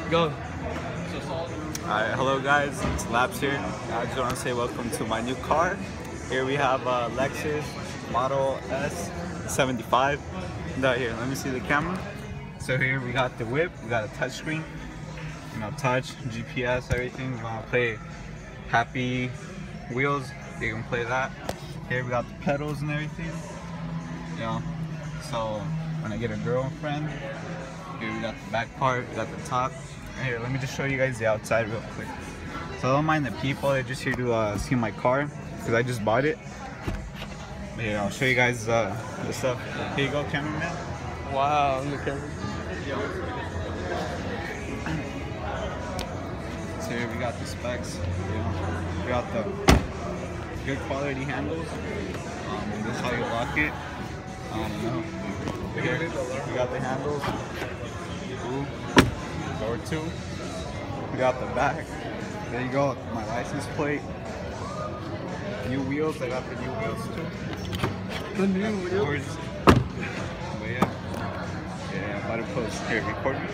Go. Alright, hello guys, it's Labs here. I just want to say welcome to my new car. Here we have a Lexus Model S 75. Now here, let me see the camera. So here we got the whip, we got a touchscreen, touch, GPS, everything. You want to play Happy Wheels, you can play that. Here we got the pedals and everything. So when I get a girlfriend, here we got the back part, we got the top. And here, let me just show you guys the outside real quick. So I don't mind the people, they're just here to see my car because I just bought it. But here, I'll show you guys the stuff. Here you go, cameraman. Wow, I'm the camera. So here we got the specs. We got the good quality handles. This is how you lock it. Here we got the handles. Door 2. We got the back. There you go, my license plate. New wheels, I got the new wheels too. The new wheels? But yeah, I'm about to post. Here, record me.